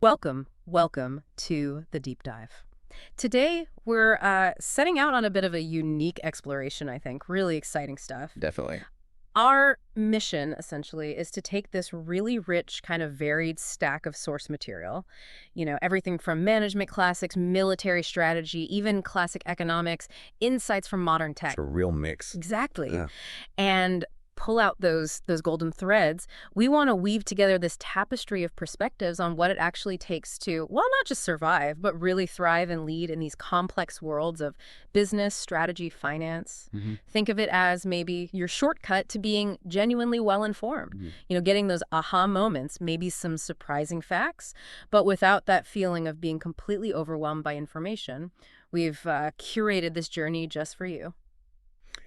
Welcome to the deep dive. Today, we're setting out on a bit of a unique exploration, I think. Really exciting stuff. Definitely. Our mission, essentially, is to take this really rich, kind of varied stack of source material, everything from management classics, military strategy, even classic economics, insights from modern It's tech. a real mix. Exactly. Yeah. And pull out those golden threads. We want to weave together this tapestry of perspectives on what it actually takes to, well, not just survive, but really thrive and lead in these complex worlds of business, strategy, finance. Think of it as maybe your shortcut to being genuinely well-informed. Getting those aha moments, maybe some surprising facts, but without that feeling of being completely overwhelmed by information. We've curated this journey just for you.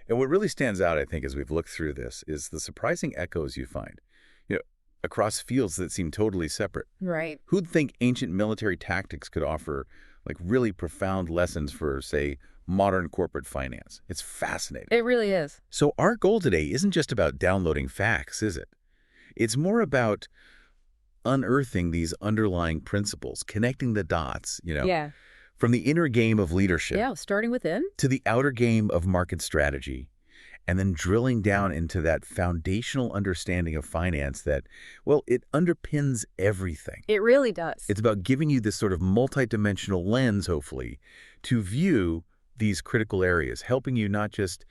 And what really stands out, I think, as we've looked through this, is the surprising echoes you find, you know, across fields that seem totally separate. Right. Who'd think ancient military tactics could offer, like, really profound lessons for, say, modern corporate finance? It's fascinating. It really is. So our goal today isn't just about downloading facts, is it? It's more about unearthing these underlying principles, connecting the dots, Yeah. from the inner game of leadership Yeah, starting within. to the outer game of market strategy, and then drilling down into that foundational understanding of finance that, well, it underpins everything. It really does. It's about giving you this sort of multidimensional lens, hopefully, to view these critical areas, helping you not just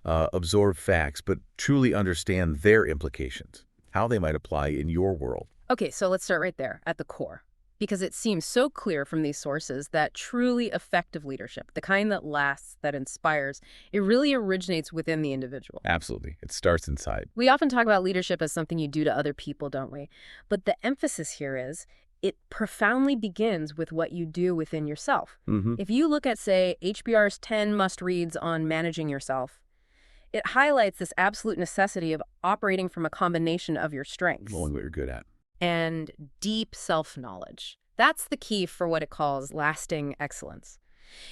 absorb facts, but truly understand their implications, how they might apply in your world. Okay, so let's start right there at the core. Because it seems so clear from these sources that truly effective leadership, the kind that lasts, that inspires, it really originates within the individual. Absolutely. It starts inside. We often talk about leadership as something you do to other people, don't we? But the emphasis here is it profoundly begins with what you do within yourself. If you look at, say, HBR's 10 must-reads on managing yourself, it highlights this absolute necessity of operating from a combination of your strengths Knowing what you're good at. and deep self-knowledge. That's the key for what it calls lasting excellence.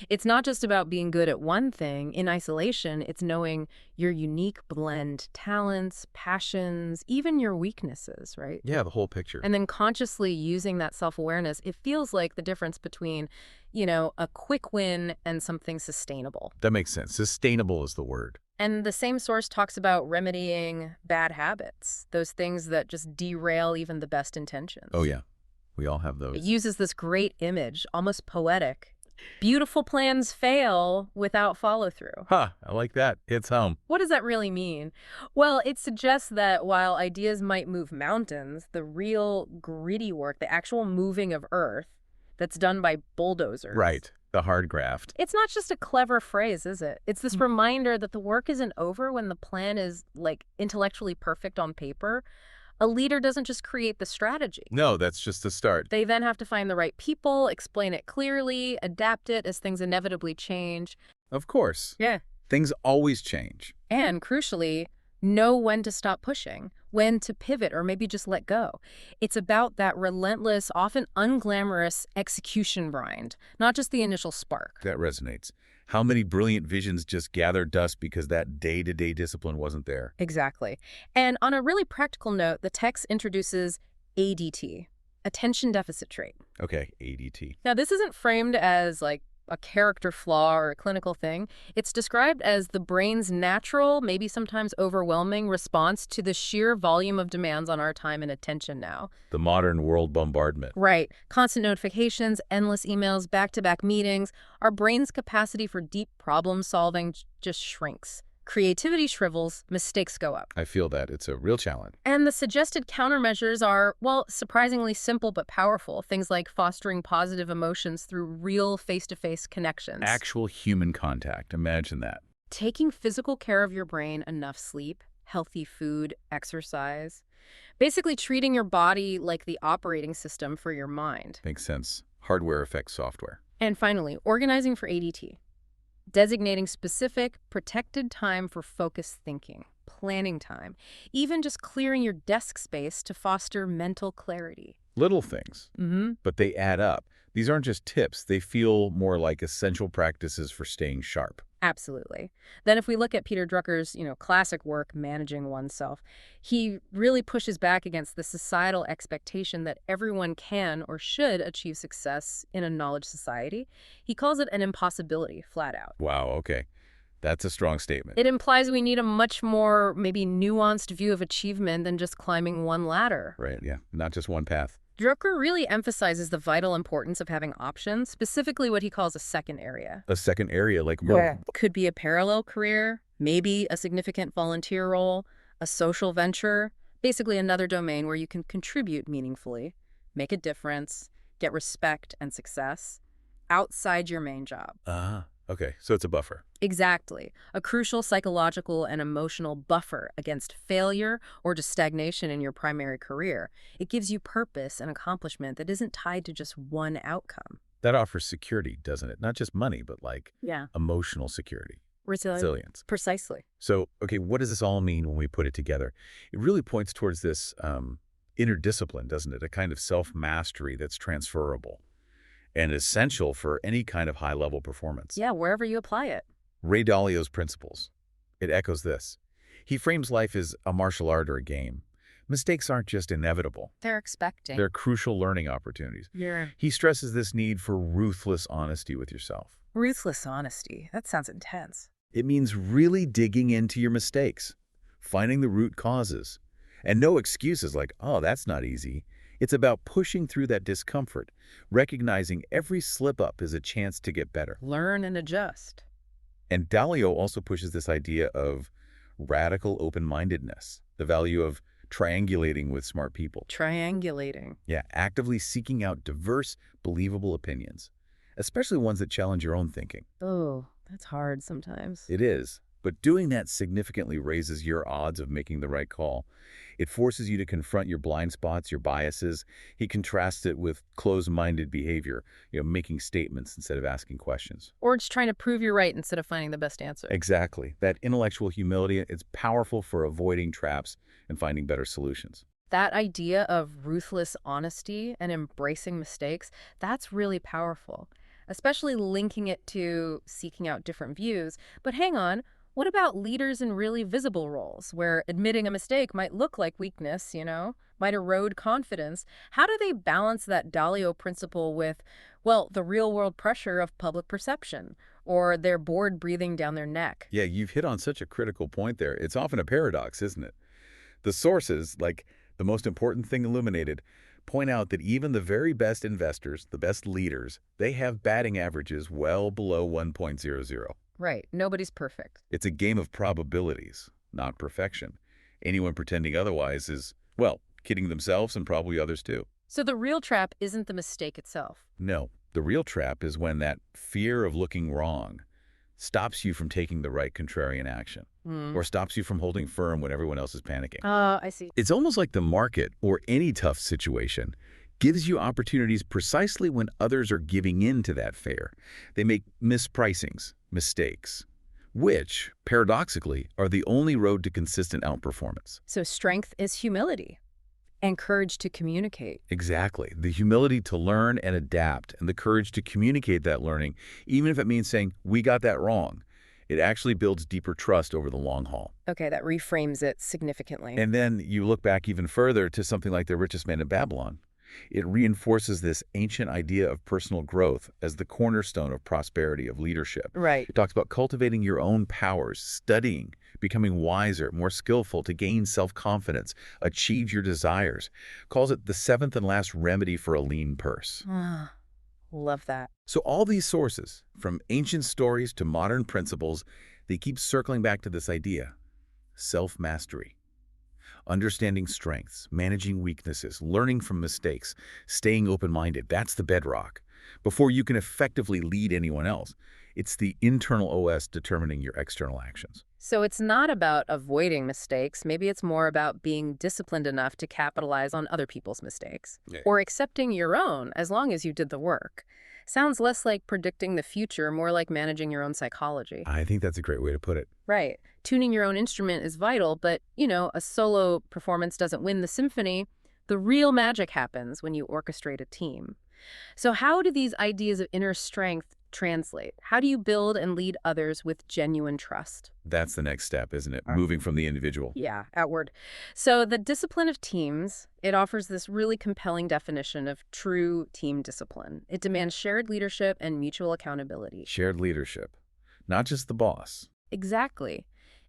It's not just about being good at one thing in isolation, it's knowing your unique blend, talents, passions, even your weaknesses, right? Yeah, the whole picture. And then consciously using that self-awareness, it feels like the difference between, a quick win and something sustainable. That makes sense. Sustainable is the word. And the same source talks about remedying bad habits, those things that just derail even the best intentions. Oh, yeah. We all have It those. uses this great image, almost poetic. Beautiful plans fail without follow-through. I like that. It's home. What does that really mean? Well, it suggests that while ideas might move mountains, the real gritty work, the actual moving of earth that's done by bulldozers. Right. The hard graft. It's not just a clever phrase, is it? It's this reminder that the work isn't over when the plan is, intellectually perfect on paper. A leader doesn't just create the strategy. No, that's just the start. They then have to find the right people, explain it clearly, adapt it as things inevitably change. Of course. Yeah. Things always change. And crucially, know when to stop pushing, when to pivot, or maybe just let go. It's about that relentless, often unglamorous execution grind, not just the initial spark. That resonates. How many brilliant visions just gather dust because that day-to-day discipline wasn't there? Exactly. And on a really practical note, the text introduces ADT, attention deficit trait. Okay, ADT. Now, this isn't framed as a character flaw or a clinical thing. It's described as the brain's natural, maybe sometimes overwhelming response to the sheer volume of demands on our time and attention now. The modern world bombardment. Right. Constant notifications, endless emails, back-to-back meetings. Our brain's capacity for deep problem solving just shrinks. Creativity shrivels, mistakes go up. I feel that. It's a real challenge. And the suggested countermeasures are, well, surprisingly simple but powerful. Things like fostering positive emotions through real face-to-face connections. Actual human contact. Imagine that. Taking physical care of your brain, enough sleep, healthy food, exercise. Basically treating your body like the operating system for your mind. Makes sense. Hardware affects software. And finally, organizing for ADT. Designating specific, protected time for focused thinking, planning time, even just clearing your desk space to foster mental clarity. Little things, but they add up. These aren't just tips. They feel more like essential practices for staying sharp. Absolutely. Then if we look at Peter Drucker's, classic work, Managing Oneself, he really pushes back against the societal expectation that everyone can or should achieve success in a knowledge society. He calls it an impossibility, flat out. Wow, okay. That's a strong statement. It implies we need a much more maybe nuanced view of achievement than just climbing one ladder. Right, yeah. Not just one path. Drucker really emphasizes the vital importance of having options, specifically what he calls a second area. A second area, like, Yeah. Could be a parallel career, maybe a significant volunteer role, a social venture, basically another domain where you can contribute meaningfully, make a difference, get respect and success outside your main job. Okay. So it's a buffer. Exactly. A crucial psychological and emotional buffer against failure or just stagnation in your primary career. It gives you purpose and accomplishment that isn't tied to just one outcome. That offers security, doesn't it? Not just money, but like Yeah. emotional security, Resilience. resilience. Precisely. So, okay, what does this all mean when we put it together? It really points towards this inner discipline, doesn't it? A kind of self-mastery that's transferable and essential for any kind of high-level performance. Yeah, wherever you apply it. Ray Dalio's principles. It echoes this. He frames life as a martial art or a game. Mistakes aren't just inevitable. They're expecting. They're crucial learning opportunities. Yeah. He stresses this need for ruthless honesty with yourself. Ruthless honesty. That sounds intense. It means really digging into your mistakes, finding the root causes, and no excuses like, oh, that's not easy. It's about pushing through that discomfort, recognizing every slip-up is a chance to get better. Learn and adjust. And Dalio also pushes this idea of radical open-mindedness, the value of triangulating with smart people. Triangulating. Yeah, actively seeking out diverse, believable opinions, especially ones that challenge your own thinking. Oh, that's hard sometimes. It is, but doing that significantly raises your odds of making the right call. It forces you to confront your blind spots, your biases. He contrasts it with closed-minded behavior, making statements instead of asking questions. Or just trying to prove you're right instead of finding the best answer. Exactly. That intellectual humility is powerful for avoiding traps and finding better solutions. That idea of ruthless honesty and embracing mistakes, that's really powerful, especially linking it to seeking out different views. But hang on, what about leaders in really visible roles where admitting a mistake might look like weakness, might erode confidence? How do they balance that Dalio principle with, well, the real-world pressure of public perception or their board breathing down their neck? Yeah, you've hit on such a critical point there. It's often a paradox, isn't it? The sources, like the most important thing illuminated, point out that even the very best investors, the best leaders, they have batting averages well below 1.00. Right. Nobody's perfect. It's a game of probabilities, not perfection. Anyone pretending otherwise is, well, kidding themselves and probably others too. So the real trap isn't the mistake itself. No, the real trap is when that fear of looking wrong stops you from taking the right contrarian action or stops you from holding firm when everyone else is panicking. I see. It's almost like the market or any tough situation gives you opportunities precisely when others are giving in to that fear. They make mispricings, mistakes, which, paradoxically, are the only road to consistent outperformance. So strength is humility and courage to communicate. Exactly. The humility to learn and adapt and the courage to communicate that learning, even if it means saying, we got that wrong. It actually builds deeper trust over the long haul. Okay, that reframes it significantly. And then you look back even further to something like The Richest Man in Babylon. It reinforces this ancient idea of personal growth as the cornerstone of prosperity, of leadership. Right. It talks about cultivating your own powers, studying, becoming wiser, more skillful to gain self-confidence, achieve your desires. Calls it the seventh and last remedy for a lean purse. Love that. So all these sources, from ancient stories to modern principles, they keep circling back to this idea: self-mastery. Understanding strengths, managing weaknesses, learning from mistakes, staying open-minded, that's the bedrock. Before you can effectively lead anyone else, it's the internal OS determining your external actions. So it's not about avoiding mistakes. Maybe it's more about being disciplined enough to capitalize on other people's mistakes. Yeah. Or accepting your own, as long as you did the work. Sounds less like predicting the future, more like managing your own psychology. I think that's a great way to put it. Right. Tuning your own instrument is vital, but, a solo performance doesn't win the symphony. The real magic happens when you orchestrate a team. So how do these ideas of inner strength Translate. How do you build and lead others with genuine trust? That's the next step, isn't it? All right. Moving from the individual. Yeah, outward. So the discipline of teams, it offers this really compelling definition of true team discipline. It demands shared leadership and mutual accountability. Shared leadership, not just the boss. Exactly.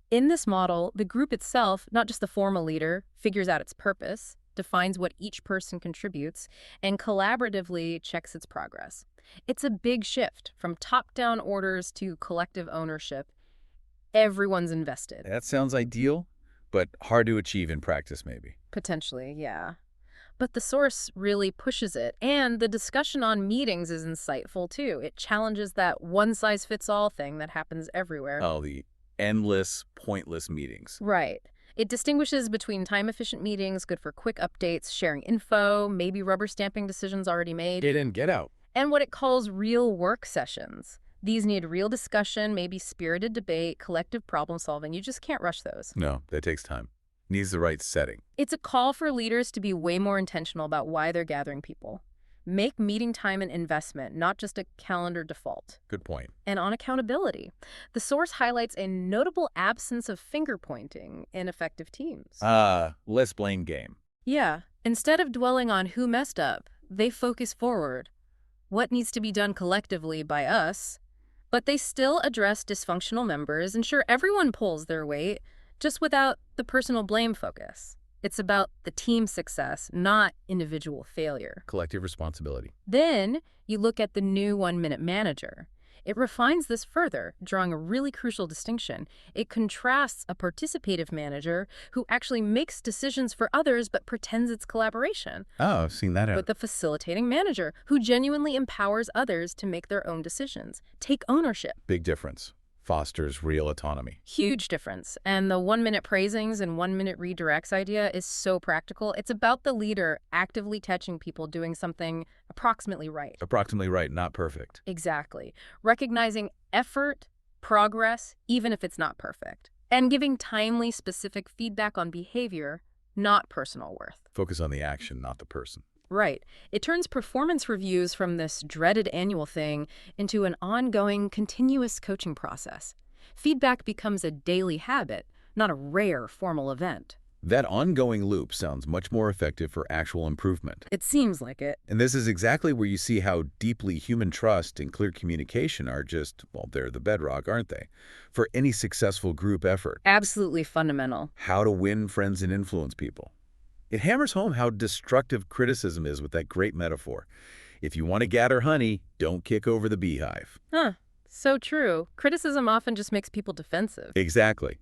In this model, the group itself, not just the formal leader, figures out its purpose, defines what each person contributes, and collaboratively checks its progress. It's a big shift from top-down orders to collective ownership. Everyone's invested. That sounds ideal, but hard to achieve in practice, maybe. Potentially, yeah. But the source really pushes it, and the discussion on meetings is insightful, too. It challenges that one-size-fits-all thing that happens everywhere. Oh, the endless, pointless meetings. Right. It distinguishes between time-efficient meetings, good for quick updates, sharing info, maybe rubber stamping decisions already made, Get in, get out. and what it calls real work sessions. These need real discussion, maybe spirited debate, collective problem solving. You just can't rush those. No, that takes time. Needs the right setting. It's a call for leaders to be way more intentional about why they're gathering people. Make meeting time an investment, not just a calendar default. Good point. And on accountability, the source highlights a notable absence of finger-pointing in effective teams. Less blame game. Yeah, instead of dwelling on who messed up, they focus forward. What needs to be done collectively by us? But they still address dysfunctional members, ensure everyone pulls their weight, just without the personal blame focus. It's about the team success, not individual failure. Collective responsibility. Then you look at the new one-minute manager. It refines this further, drawing a really crucial distinction. It contrasts a participative manager who actually makes decisions for others but pretends it's collaboration Oh, I've seen that out. with the facilitating manager who genuinely empowers others to make their own decisions. Take ownership. Big difference. Fosters real autonomy. Huge difference. And the one-minute praisings and one-minute redirects idea is so practical. It's about the leader actively catching people doing something approximately right. Approximately right, not perfect. Exactly. Recognizing effort, progress, even if it's not perfect. And giving timely, specific feedback on behavior, not personal worth. Focus on the action, not the person. Right. It turns performance reviews from this dreaded annual thing into an ongoing, continuous coaching process. Feedback becomes a daily habit, not a rare formal event. That ongoing loop sounds much more effective for actual improvement. It seems like it. And this is exactly where you see how deeply human trust and clear communication are just, well, they're the bedrock, aren't they? For any successful group effort. Absolutely fundamental. How to win friends and influence people. It hammers home how destructive criticism is with that great metaphor. If you want to gather honey, don't kick over the beehive. Huh. So true. Criticism often just makes people defensive. Exactly.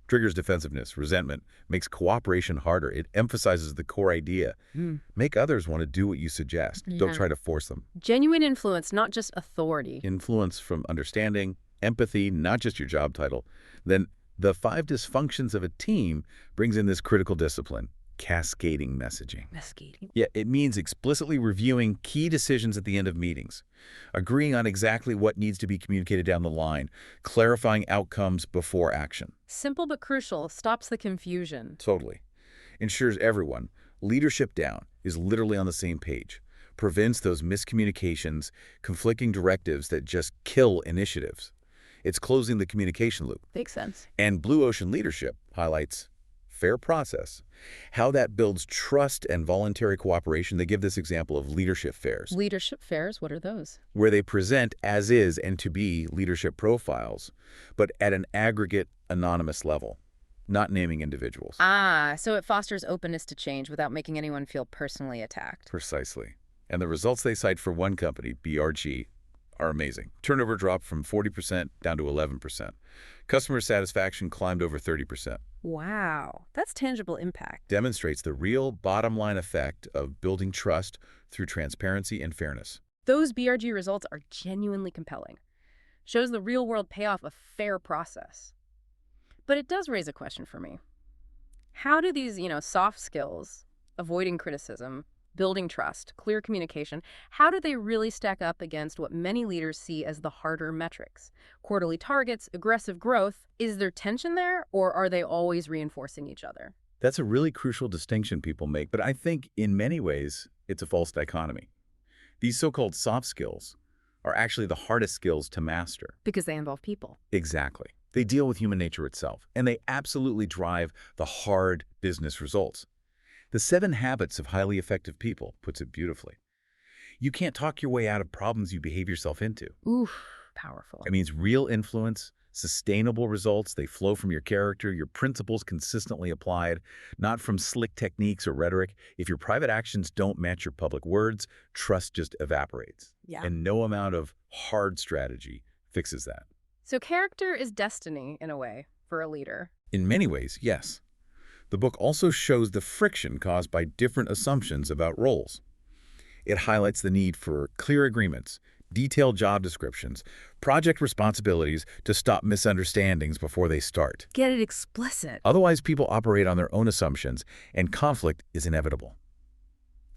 Triggers defensiveness, resentment, makes cooperation harder. It emphasizes the core idea. Make others want to do what you suggest. Don't Yeah. try to force them. Genuine influence, not just authority. Influence from understanding, empathy, not just your job title. Then the 5 dysfunctions of a team brings in this critical discipline. Cascading messaging. Mesquite. Yeah, it means explicitly reviewing key decisions at the end of meetings, agreeing on exactly what needs to be communicated down the line, clarifying outcomes before action. Simple but crucial, stops the confusion. Totally. Ensures everyone, leadership down, is literally on the same page, prevents those miscommunications, conflicting directives that just kill initiatives. It's closing the communication loop. Makes sense. And Blue Ocean Leadership highlights fair process, how that builds trust and voluntary cooperation. They give this example of leadership fairs, Leadership fairs, what are those? where they present as is and to be leadership profiles, but at an aggregate, anonymous level, not naming individuals. So it fosters openness to change without making anyone feel personally attacked. Precisely. And the results they cite for one company, BRG, are amazing. Turnover dropped from 40% down to 11%. Customer satisfaction climbed over 30%. Wow, that's tangible impact. Demonstrates the real bottom-line effect of building trust through transparency and fairness. Those BRG results are genuinely compelling. Shows the real-world payoff of fair process. But it does raise a question for me. How do these, soft skills, avoiding criticism, building trust, clear communication, how do they really stack up against what many leaders see as the harder metrics? Quarterly targets, aggressive growth. Is there tension there, or are they always reinforcing each other? That's a really crucial distinction people make, but I think in many ways it's a false dichotomy. These so-called soft skills, are actually the hardest skills to master. Because they involve people. Exactly. They deal with human nature itself, and they absolutely drive the hard business results. The 7 Habits of Highly Effective People puts it beautifully. You can't talk your way out of problems you behave yourself into. Oof, powerful. It means real influence, sustainable results. They flow from your character, your principles consistently applied, not from slick techniques or rhetoric. If your private actions don't match your public words, trust just evaporates. Yeah. And no amount of hard strategy fixes that. So character is destiny, in a way, for a leader. In many ways, yes. The book also shows the friction caused by different assumptions about roles. It highlights the need for clear agreements, detailed job descriptions, project responsibilities to stop misunderstandings before they start. Get it explicit. Otherwise, people operate on their own assumptions, and conflict is inevitable.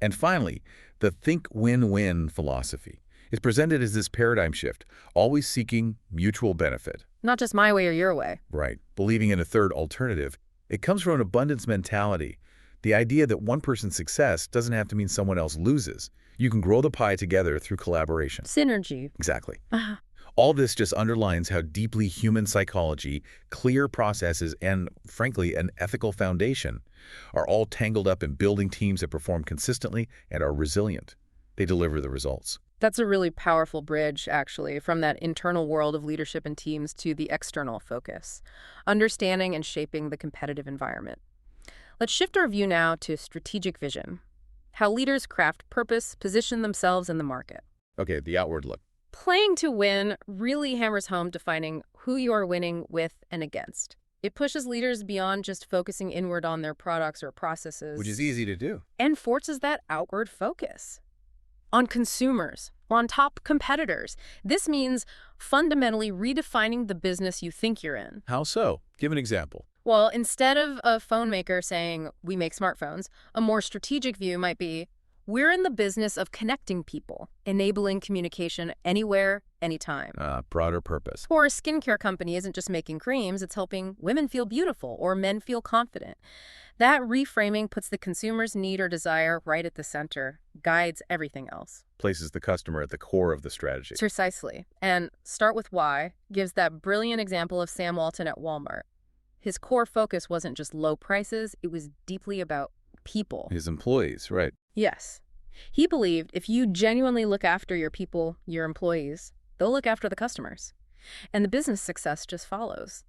And finally, the think win-win philosophy is presented as this paradigm shift, always seeking mutual benefit. Not just my way or your way. Right. Believing in a third alternative. It comes from an abundance mentality. The idea that one person's success doesn't have to mean someone else loses. You can grow the pie together through collaboration. Synergy. Exactly. All this just underlines how deeply human psychology, clear processes, and, frankly, an ethical foundation are all tangled up in building teams that perform consistently and are resilient. They deliver the results. That's a really powerful bridge, actually, from that internal world of leadership and teams to the external focus, understanding and shaping the competitive environment. Let's shift our view now to strategic vision, how leaders craft purpose, position themselves in the market. Okay, the outward look. Playing to win really hammers home defining who you are winning with and against. It pushes leaders beyond just focusing inward on their products or processes. Which is easy to do. And forces that outward focus on consumers, on top competitors. This means fundamentally redefining the business you think you're in. How so? Give an example. Well, instead of a phone maker saying, we make smartphones, a more strategic view might be, we're in the business of connecting people, enabling communication anywhere, anytime. Broader purpose. Or a skincare company isn't just making creams, it's helping women feel beautiful or men feel confident. That reframing puts the consumer's need or desire right at the center, guides everything else. Places the customer at the core of the strategy. Precisely. And Start With Why gives that brilliant example of Sam Walton at Walmart. His core focus wasn't just low prices, it was deeply about people. His employees, right. Yes. He believed if you genuinely look after your people, your employees, they'll look after the customers. And the business success just follows.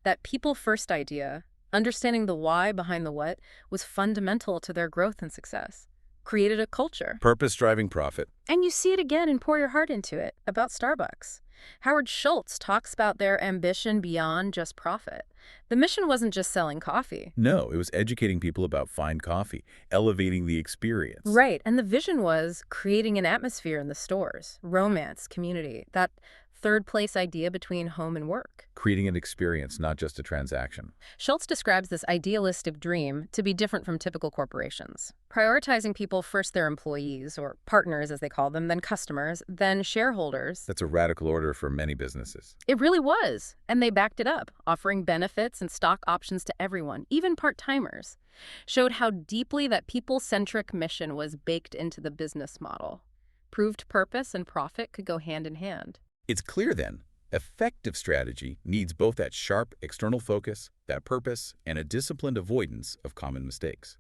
That people-first idea, understanding the why behind the what, was fundamental to their growth and success. Created a culture. Purpose driving profit. And you see it again in Pour Your Heart Into It, about Starbucks. Howard Schultz talks about their ambition beyond just profit. The mission wasn't just selling coffee. No, it was educating people about fine coffee, elevating the experience. Right, and the vision was creating an atmosphere in the stores, romance, community, that third place idea between home and work. Creating an experience, not just a transaction. Schultz describes this idealistic dream to be different from typical corporations, prioritizing people first their employees, or partners as they call them, then customers, then shareholders. That's a radical order for many businesses. It really was, and they backed it up, offering benefits and stock options to everyone, even part-timers. Showed how deeply that people-centric mission was baked into the business model. Proved purpose and profit could go hand in hand. It's clear then, effective strategy needs both that sharp external focus, that purpose, and a disciplined avoidance of common mistakes.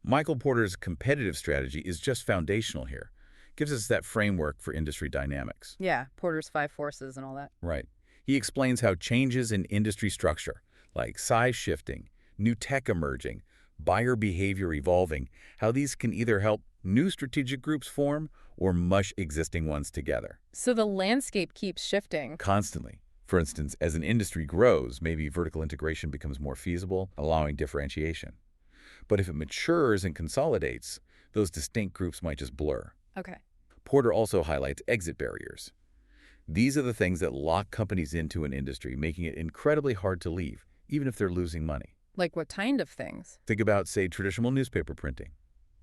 Michael Porter's competitive strategy is just foundational here. Gives us that framework for industry dynamics. Yeah, Porter's 5 forces and all that. Right. He explains how changes in industry structure, like size shifting, new tech emerging, buyer behavior evolving, how these can either help new strategic groups form or mush existing ones together. So the landscape keeps shifting. Constantly. For instance, as an industry grows, maybe vertical integration becomes more feasible, allowing differentiation. But if it matures and consolidates, those distinct groups might just blur. Okay. Porter also highlights exit barriers. These are the things that lock companies into an industry, making it incredibly hard to leave, even if they're losing money. Like what kind of things? Think about, say, traditional newspaper printing.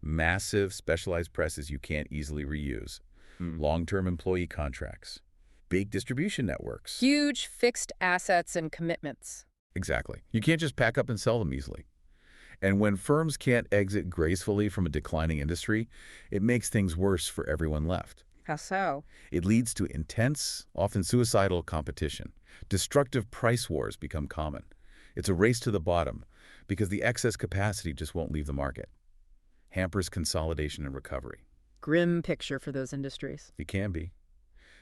Massive, specialized presses you can't easily reuse. Long-term employee contracts. Big distribution networks. Huge fixed assets and commitments. Exactly. You can't just pack up and sell them easily. And when firms can't exit gracefully from a declining industry, it makes things worse for everyone left. How so? It leads to intense, often suicidal competition. Destructive price wars become common. It's a race to the bottom because the excess capacity just won't leave the market. Hampers consolidation and recovery. Grim picture for those industries. It can be.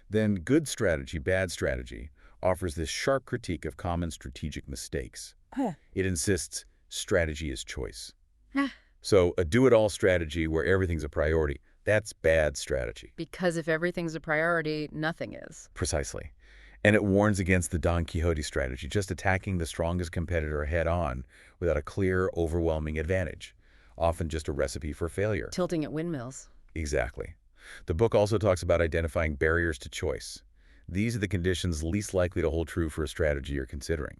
Then good strategy, bad strategy offers this sharp critique of common strategic mistakes. Huh. It insists strategy is choice. Ah. So a do-it-all strategy where everything's a priority, that's bad strategy. Because if everything's a priority, nothing is. Precisely. And it warns against the Don Quixote strategy, just attacking the strongest competitor head-on without a clear, overwhelming advantage, often just a recipe for failure. Tilting at windmills. Exactly. The book also talks about identifying barriers to choice. These are the conditions least likely to hold true for a strategy you're considering.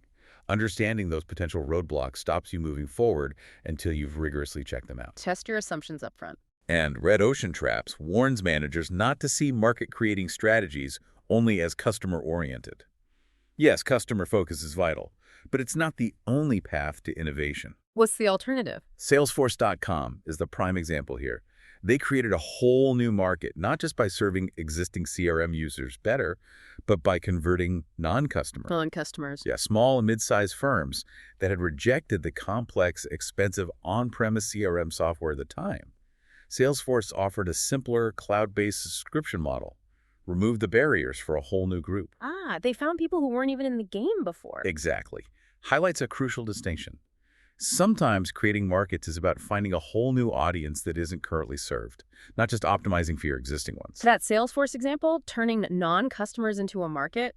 Understanding those potential roadblocks stops you moving forward until you've rigorously checked them out. Test your assumptions up front. And Red Ocean Traps warns managers not to see market-creating strategies only as customer-oriented. Yes, customer focus is vital, but it's not the only path to innovation. What's the alternative? Salesforce.com is the prime example here. They created a whole new market, not just by serving existing CRM users better, but by converting non-customers. Non-customers. Yeah, small and mid-sized firms that had rejected the complex, expensive on-premise CRM software at the time. Salesforce offered a simpler, cloud-based subscription model, removed the barriers for a whole new group. Ah, they found people who weren't even in the game before. Exactly. Highlights a crucial distinction. Sometimes creating markets is about finding a whole new audience that isn't currently served, not just optimizing for your existing ones. That Salesforce example, turning non-customers into a market,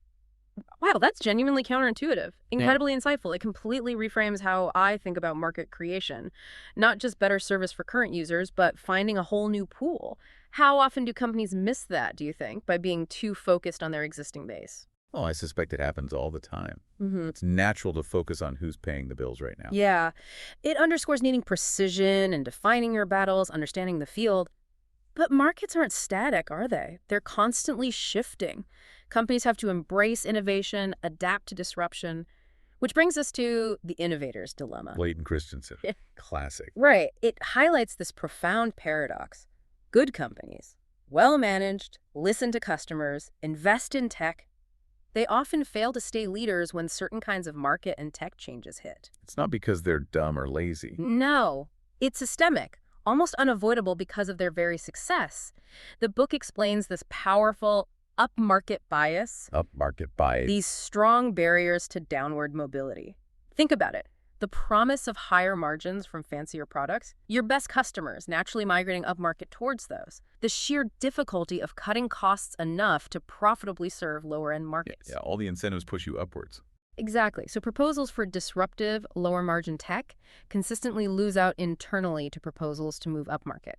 wow, that's genuinely counterintuitive. Incredibly insightful. It completely reframes how I think about market creation. Not just better service for current users, but finding a whole new pool. How often do companies miss that, do you think, by being too focused on their existing base? Oh, I suspect it happens all the time. Mm-hmm. It's natural to focus on who's paying the bills right now. Yeah. It underscores needing precision and defining your battles, understanding the field. But markets aren't static, are they? They're constantly shifting. Companies have to embrace innovation, adapt to disruption, which brings us to the innovator's dilemma. Leighton Christensen. Classic. Right. It highlights this profound paradox. Good companies, well-managed, listen to customers, invest in tech. They often fail to stay leaders when certain kinds of market and tech changes hit. It's not because they're dumb or lazy. No, it's systemic, almost unavoidable because of their very success. The book explains this powerful upmarket bias, Upmarket bias. these strong barriers to downward mobility. Think about it. The promise of higher margins from fancier products, your best customers naturally migrating upmarket towards those. The sheer difficulty of cutting costs enough to profitably serve lower-end markets. Yeah, all the incentives push you upwards. Exactly. So proposals for disruptive, lower-margin tech consistently lose out internally to proposals to move upmarket.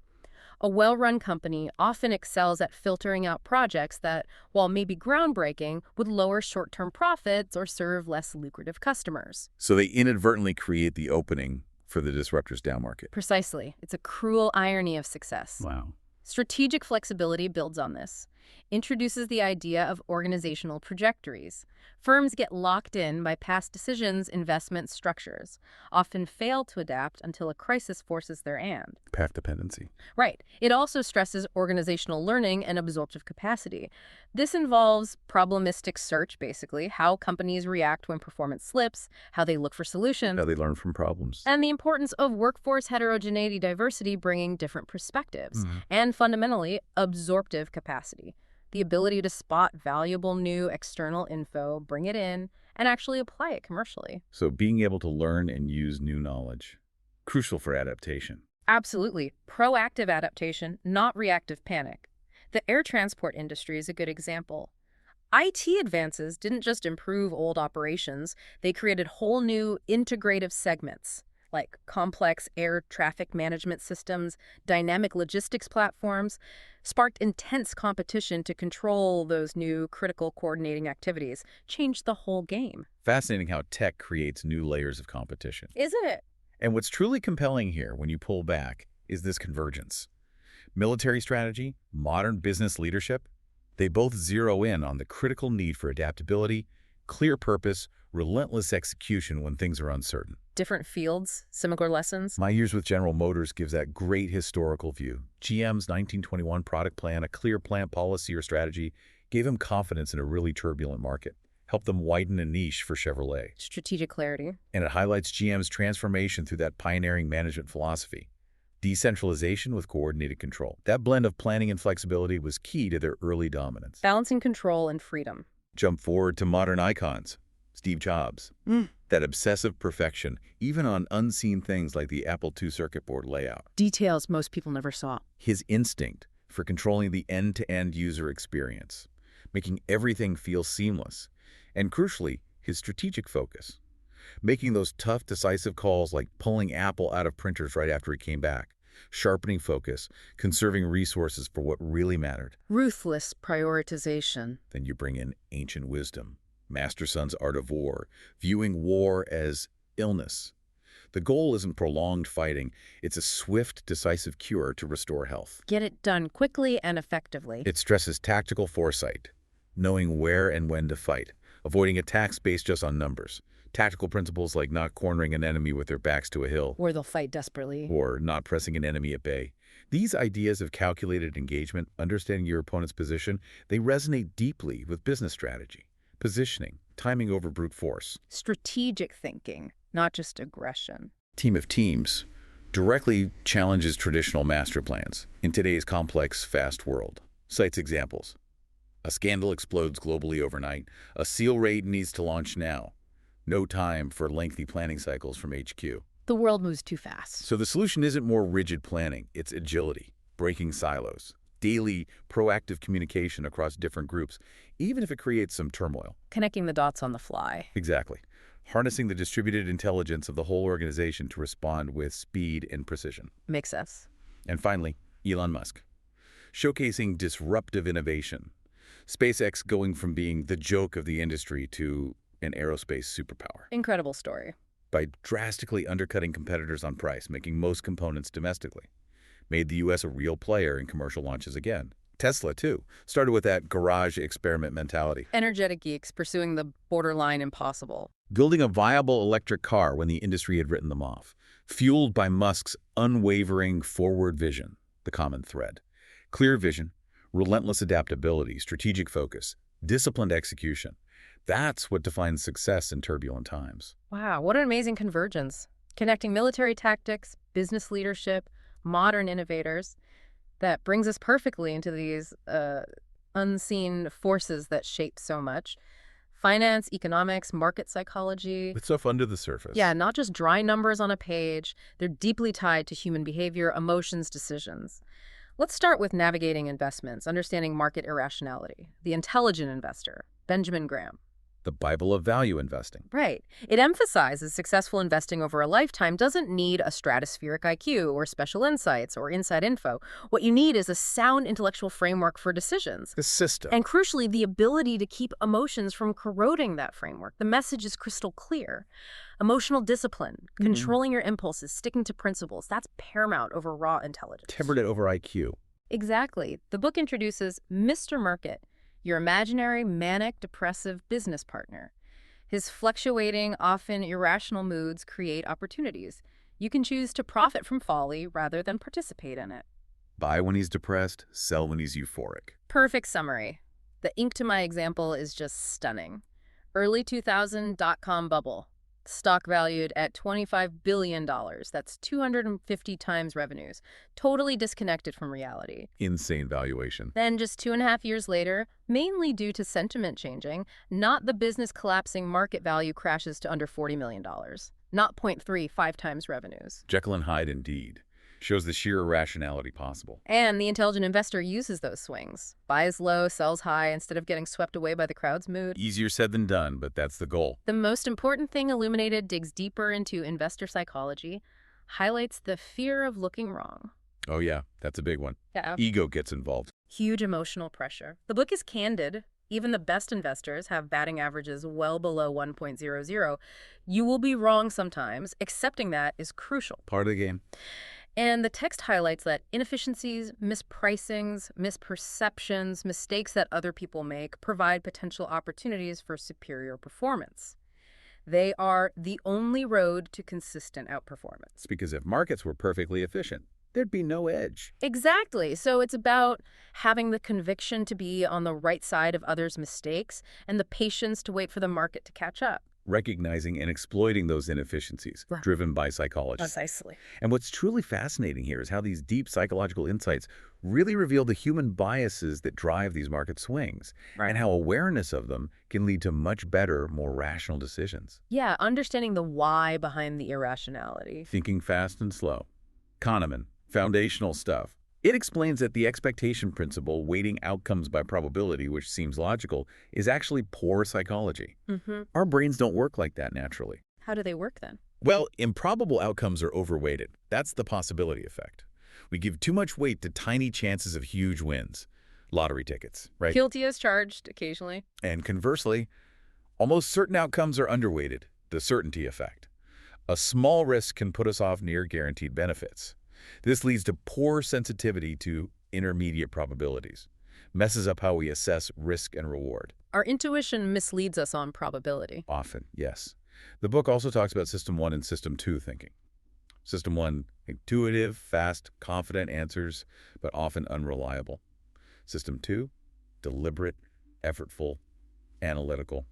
A well-run company often excels at filtering out projects that, while maybe groundbreaking, would lower short-term profits or serve less lucrative customers. So they inadvertently create the opening for the disruptors down market. Precisely. It's a cruel irony of success. Wow. Strategic flexibility builds on this, introduces the idea of organizational trajectories. Firms get locked in by past decisions, investment structures, often fail to adapt until a crisis forces their hand. Path dependency. Right. It also stresses organizational learning and absorptive capacity. This involves probabilistic search, basically, how companies react when performance slips, how they look for solutions, How they learn from problems. and the importance of workforce heterogeneity, diversity, bringing different perspectives, and fundamentally, absorptive capacity. The ability to spot valuable new external info, bring it in, and actually apply it commercially. So being able to learn and use new knowledge. Crucial for adaptation. Absolutely. Proactive adaptation, not reactive panic. The air transport industry is a good example. IT advances didn't just improve old operations, they created whole new integrative segments, like complex air traffic management systems, dynamic logistics platforms, sparked intense competition to control those new critical coordinating activities, changed the whole game. Fascinating how tech creates new layers of competition. Isn't it? And what's truly compelling here, when you pull back, is this convergence. Military strategy, modern business leadership, they both zero in on the critical need for adaptability, clear purpose, relentless execution when things are uncertain. Different fields, similar lessons. My years with General Motors gives that great historical view. GM's 1921 product plan, a clear plant policy or strategy, gave them confidence in a really turbulent market, helped them widen a niche for Chevrolet. Strategic clarity. And it highlights GM's transformation through that pioneering management philosophy. Decentralization with coordinated control. That blend of planning and flexibility was key to their early dominance. Balancing control and freedom. Jump forward to modern icons. Steve Jobs. That obsessive perfection, even on unseen things like the Apple II circuit board layout. Details most people never saw. His instinct for controlling the end-to-end user experience, making everything feel seamless. And crucially, his strategic focus. Making those tough, decisive calls like pulling Apple out of printers right after he came back. Sharpening focus, conserving resources for what really mattered. Ruthless prioritization. Then you bring in ancient wisdom. Master Sun's art of war, viewing war as illness. The goal isn't prolonged fighting, it's a swift, decisive cure to restore health. Get it done quickly and effectively. It stresses tactical foresight, knowing where and when to fight, avoiding attacks based just on numbers. Tactical principles like not cornering an enemy with their backs to a hill, Or they'll fight desperately. or not pressing an enemy at bay. These ideas of calculated engagement, understanding your opponent's position, they resonate deeply with business strategy. Positioning, timing over brute force. Strategic thinking, not just aggression. Team of Teams directly challenges traditional master plans in today's complex, fast world. Cites examples. A scandal explodes globally overnight. A SEAL raid needs to launch now. No time for lengthy planning cycles from HQ. The world moves too fast. So the solution isn't more rigid planning, it's agility, breaking silos, daily proactive communication across different groups, even if it creates some turmoil. Connecting the dots on the fly. Exactly. Harnessing the distributed intelligence of the whole organization to respond with speed and precision. Makes sense. And finally, Elon Musk. Showcasing disruptive innovation. SpaceX going from being the joke of the industry to an aerospace superpower. Incredible story. By drastically undercutting competitors on price, making most components domestically. Made the U.S. a real player in commercial launches again. Tesla, too, started with that garage experiment mentality. Energetic geeks pursuing the borderline impossible. Building a viable electric car when the industry had written them off. Fueled by Musk's unwavering forward vision, the common thread. Clear vision, relentless adaptability, strategic focus, disciplined execution. That's what defines success in turbulent times. Wow, what an amazing convergence. Connecting military tactics, business leadership, modern innovators. That brings us perfectly into these unseen forces that shape so much. Finance, economics, market psychology. With stuff under the surface. Yeah, not just dry numbers on a page. They're deeply tied to human behavior, emotions, decisions. Let's start with navigating investments, understanding market irrationality. The Intelligent Investor, Benjamin Graham. The Bible of value investing. Right. It emphasizes successful investing over a lifetime doesn't need a stratospheric IQ or special insights or inside info. What you need is a sound intellectual framework for decisions. The system. And crucially, the ability to keep emotions from corroding that framework. The message is crystal clear. Emotional discipline, controlling your impulses, sticking to principles, that's paramount over raw intelligence. Tempered it over IQ. Exactly. The book introduces Mr. Market, your imaginary, manic, depressive business partner. His fluctuating, often irrational moods create opportunities. You can choose to profit from folly rather than participate in it. Buy when he's depressed, sell when he's euphoric. Perfect summary. The ink to my example is just stunning. Early 2000 dot-com bubble. Stock valued at $25 billion. That's 250 times revenues. Totally disconnected from reality. Insane valuation. Then just 2.5 years later, mainly due to sentiment changing, not the business collapsing, market value crashes to under $40 million. Not 0.35 times revenues. Jekyll and Hyde indeed. Shows the sheer irrationality possible. And the intelligent investor uses those swings. Buys low, sells high, instead of getting swept away by the crowd's mood. Easier said than done, but that's the goal. The most important thing illuminated digs deeper into investor psychology, highlights the fear of looking wrong. Oh yeah, that's a big one. Yeah. Ego gets involved. Huge emotional pressure. The book is candid. Even the best investors have batting averages well below 1.00. You will be wrong sometimes. Accepting that is crucial. Part of the game. And the text highlights that inefficiencies, mispricings, misperceptions, mistakes that other people make provide potential opportunities for superior performance. They are the only road to consistent outperformance. It's because if markets were perfectly efficient, there'd be no edge. Exactly. So it's about having the conviction to be on the right side of others' mistakes and the patience to wait for the market to catch up. Recognizing and exploiting those inefficiencies, Right. driven by psychology. Precisely. And what's truly fascinating here is how these deep psychological insights really reveal the human biases that drive these market swings, Right. and how awareness of them can lead to much better, more rational decisions. Yeah, understanding the why behind the irrationality. Thinking fast and slow. Kahneman, foundational stuff. It explains that the expectation principle, weighting outcomes by probability, which seems logical, is actually poor psychology. Our brains don't work like that naturally. How do they work then? Well, improbable outcomes are overweighted. That's the possibility effect. We give too much weight to tiny chances of huge wins. Lottery tickets, right? Guilty as charged occasionally. And conversely, almost certain outcomes are underweighted, the certainty effect. A small risk can put us off near guaranteed benefits. This leads to poor sensitivity to intermediate probabilities, messes up how we assess risk and reward. Our intuition misleads us on probability. Often, yes. The book also talks about System 1 and System 2 thinking. System 1, intuitive, fast, confident answers, but often unreliable. System 2, deliberate, effortful, analytical,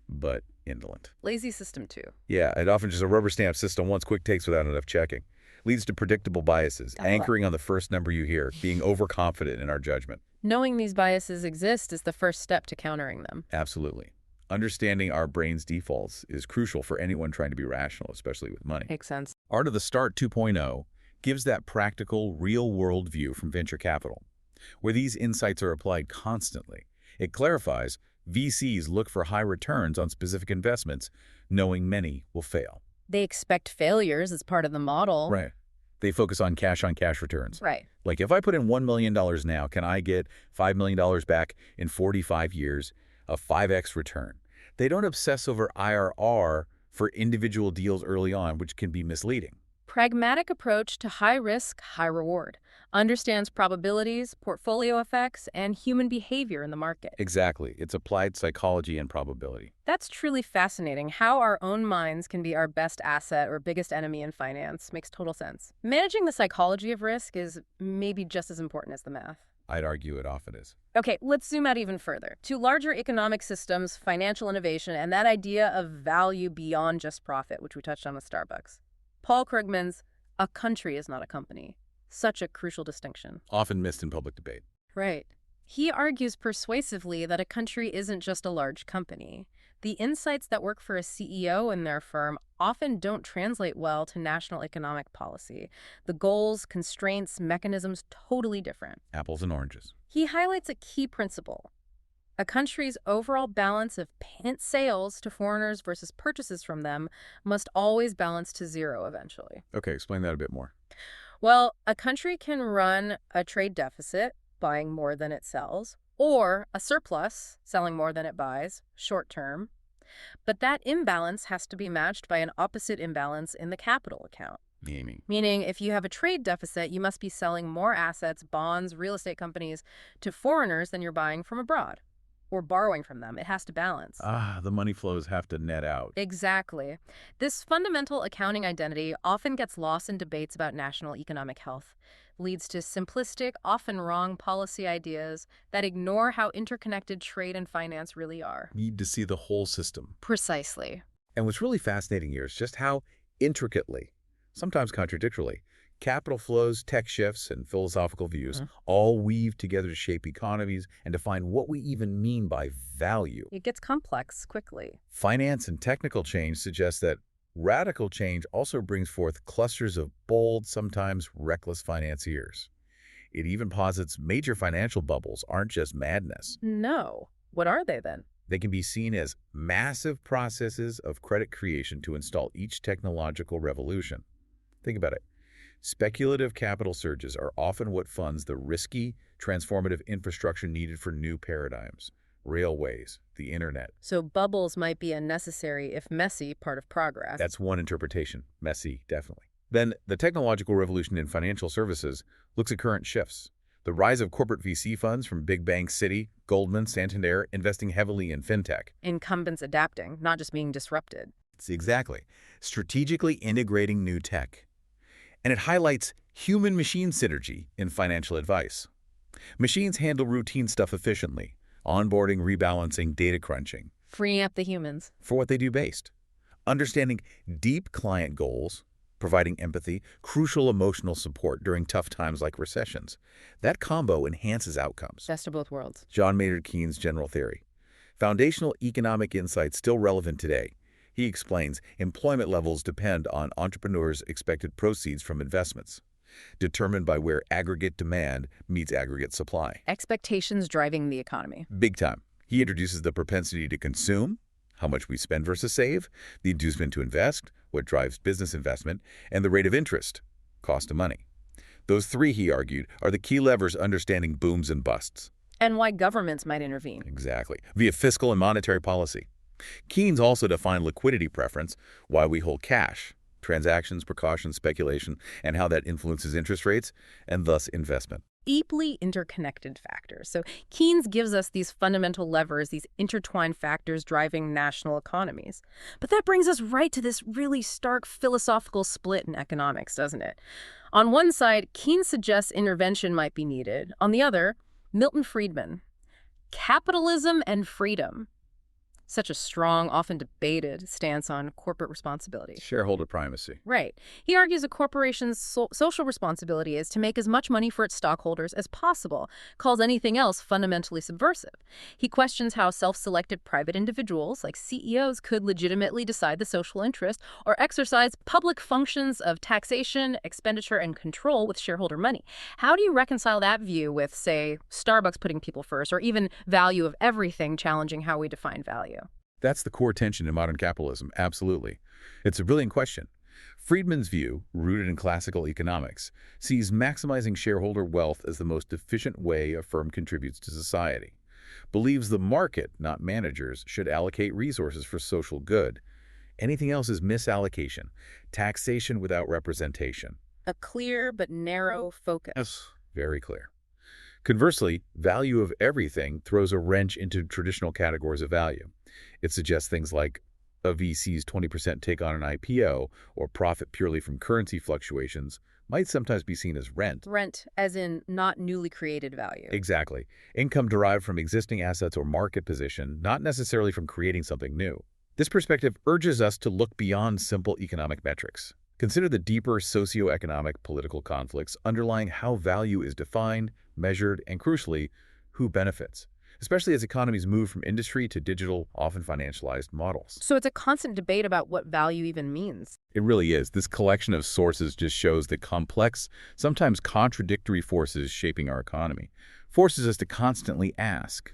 but indolent. Lazy system 2. Yeah, it often just a rubber stamp System 1's quick takes without enough checking. Leads to predictable biases, anchoring on the first number you hear, being overconfident in our judgment. Knowing these biases exist is the first step to countering them. Absolutely. Understanding our brain's defaults is crucial for anyone trying to be rational, especially with money. Makes sense. Art of the Start 2.0 gives that practical, real-world view from venture capital, where these insights are applied constantly. It clarifies VCs look for high returns on specific investments, knowing many will fail. They expect failures as part of the model. Right. They focus on cash returns. Right. Like if I put in $1 million now, can I get $5 million back in 45 years, a 5x return? They don't obsess over IRR for individual deals early on, which can be misleading. Pragmatic approach to high risk, high reward. Understands probabilities, portfolio effects, and human behavior in the market. Exactly. It's applied psychology and probability. That's truly fascinating. How our own minds can be our best asset or biggest enemy in finance makes total sense. Managing the psychology of risk is maybe just as important as the math. I'd argue it often is. Okay, let's zoom out even further. To larger economic systems, financial innovation, and that idea of value beyond just profit, which we touched on with Starbucks. Paul Krugman's "A country is not a company." Such a crucial distinction. Often missed in public debate. Right. He argues persuasively that a country isn't just a large company. The insights that work for a CEO in their firm often don't translate well to national economic policy. The goals, constraints, mechanisms, totally different. Apples and oranges. He highlights a key principle. A country's overall balance of payment sales to foreigners versus purchases from them must always balance to zero eventually. Okay, explain that a bit more. Well, a country can run a trade deficit, buying more than it sells, or a surplus, selling more than it buys, short term. But that imbalance has to be matched by an opposite imbalance in the capital account. Meaning, if you have a trade deficit, you must be selling more assets, bonds, real estate companies to foreigners than you're buying from abroad or borrowing from them. It has to balance. The money flows have to net out. Exactly. This fundamental accounting identity often gets lost in debates about national economic health, leads to simplistic, often wrong policy ideas that ignore how interconnected trade and finance really are. Need to see the whole system. Precisely. And what's really fascinating here is just how intricately, sometimes contradictorily, capital flows, tech shifts, and philosophical views all weave together to shape economies and define what we even mean by value. It gets complex quickly. Finance and technical change suggest that radical change also brings forth clusters of bold, sometimes reckless financiers. It even posits major financial bubbles aren't just madness. No. What are they then? They can be seen as massive processes of credit creation to install each technological revolution. Think about it. Speculative capital surges are often what funds the risky, transformative infrastructure needed for new paradigms. Railways, the internet. So bubbles might be a necessary, if messy, part of progress. That's one interpretation. Messy, definitely. Then the technological revolution in financial services looks at current shifts. The rise of corporate VC funds from big banks, Citi, Goldman, Santander, investing heavily in fintech. Incumbents adapting, not just being disrupted. It's exactly. Strategically integrating new tech. And it highlights human-machine synergy in financial advice. Machines handle routine stuff efficiently, onboarding, rebalancing, data crunching. Freeing up the humans. For what they do best. Understanding deep client goals, providing empathy, crucial emotional support during tough times like recessions. That combo enhances outcomes. Best of both worlds. John Maynard Keynes' general theory. Foundational economic insights still relevant today. He explains employment levels depend on entrepreneurs' expected proceeds from investments, determined by where aggregate demand meets aggregate supply. Expectations driving the economy. Big time. He introduces the propensity to consume, how much we spend versus save, the inducement to invest, what drives business investment, and the rate of interest, cost of money. Those three, he argued, are the key levers understanding booms and busts. And why governments might intervene. Exactly. Via fiscal and monetary policy. Keynes also defined liquidity preference, why we hold cash, transactions, precautions, speculation, and how that influences interest rates, and thus investment. Deeply interconnected factors. So Keynes gives us these fundamental levers, these intertwined factors driving national economies. But that brings us right to this really stark philosophical split in economics, doesn't it? On one side, Keynes suggests intervention might be needed. On the other, Milton Friedman. Capitalism and freedom. Such a strong, often debated stance on corporate responsibility. Shareholder primacy. Right. He argues a corporation's social responsibility is to make as much money for its stockholders as possible, calls anything else fundamentally subversive. He questions how self-selected private individuals, like CEOs, could legitimately decide the social interest or exercise public functions of taxation, expenditure, and control with shareholder money. How do you reconcile that view with, say, Starbucks putting people first, or even value of everything challenging how we define value? That's the core tension in modern capitalism, absolutely. It's a brilliant question. Friedman's view, rooted in classical economics, sees maximizing shareholder wealth as the most efficient way a firm contributes to society, believes the market, not managers, should allocate resources for social good. Anything else is misallocation, taxation without representation. A clear but narrow focus. Yes, very clear. Conversely, value of everything throws a wrench into traditional categories of value. It suggests things like a VC's 20% take on an IPO or profit purely from currency fluctuations might sometimes be seen as rent. Rent, as in not newly created value. Exactly. Income derived from existing assets or market position, not necessarily from creating something new. This perspective urges us to look beyond simple economic metrics. Consider the deeper socioeconomic political conflicts underlying how value is defined, measured, and crucially, who benefits, especially as economies move from industry to digital, often financialized models. So it's a constant debate about what value even means. It really is. This collection of sources just shows the complex, sometimes contradictory forces shaping our economy. Forces us to constantly ask,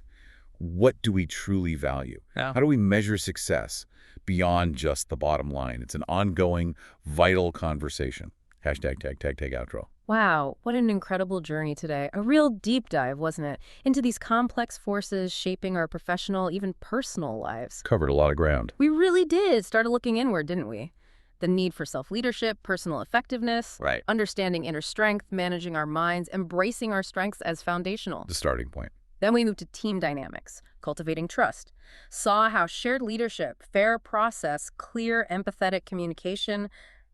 what do we truly value? Yeah. How do we measure success beyond just the bottom line? It's an ongoing, vital conversation. Hashtag tag outro. Wow, what an incredible journey today. A real deep dive, wasn't it? Into these complex forces shaping our professional, even personal lives. Covered a lot of ground. We really did. Started looking inward, didn't we? The need for self-leadership, personal effectiveness, Right. understanding inner strength, managing our minds, embracing our strengths as foundational. The starting point. Then we moved to team dynamics, cultivating trust, saw how shared leadership, fair process, clear, empathetic communication,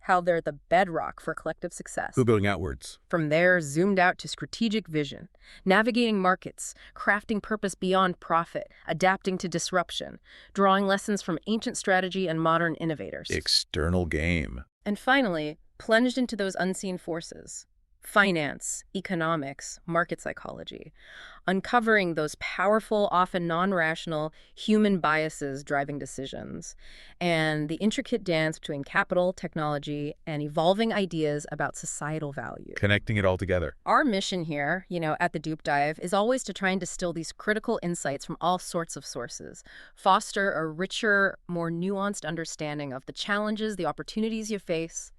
how they're the bedrock for collective success. Who building outwards? From there, zoomed out to strategic vision, navigating markets, crafting purpose beyond profit, adapting to disruption, drawing lessons from ancient strategy and modern innovators. External game. And finally, plunged into those unseen forces. Finance, economics, market psychology, uncovering those powerful, often non-rational human biases driving decisions, and the intricate dance between capital, technology, and evolving ideas about societal value. Connecting it all together. Our mission here, at the Dupe Dive, is always to try and distill these critical insights from all sorts of sources, foster a richer, more nuanced understanding of the challenges, the opportunities you face,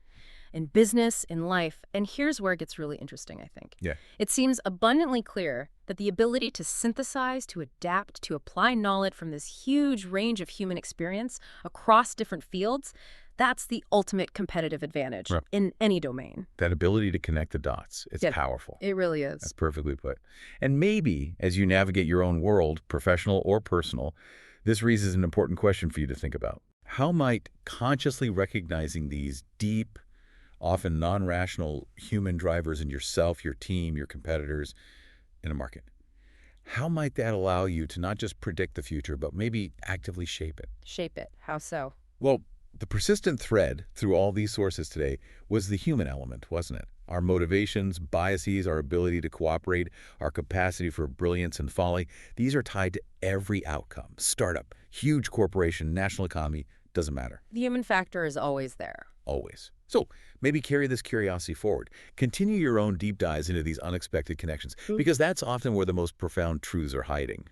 in business, in life. And here's where it gets really interesting, I think. Yeah. It seems abundantly clear that the ability to synthesize, to adapt, to apply knowledge from this huge range of human experience across different fields, That's the ultimate competitive advantage Right. in any domain. That ability to connect the dots, it's Yeah, powerful. it really That's is. perfectly put. And maybe as you navigate your own world, professional or personal, this raises an important question for you to think about. How might consciously recognizing these deep, often non-rational human drivers in yourself, your team, your competitors in a market, how might that allow you to not just predict the future, but maybe actively shape it? Shape it. How so? Well, the persistent thread through all these sources today was the human element, wasn't it? Our motivations, biases, our ability to cooperate, our capacity for brilliance and folly, these are tied to every outcome. Startup, huge corporation, national economy, doesn't matter. The human factor is always there. Always. So maybe carry this curiosity forward. Continue your own deep dives into these unexpected connections, because that's often where the most profound truths are hiding.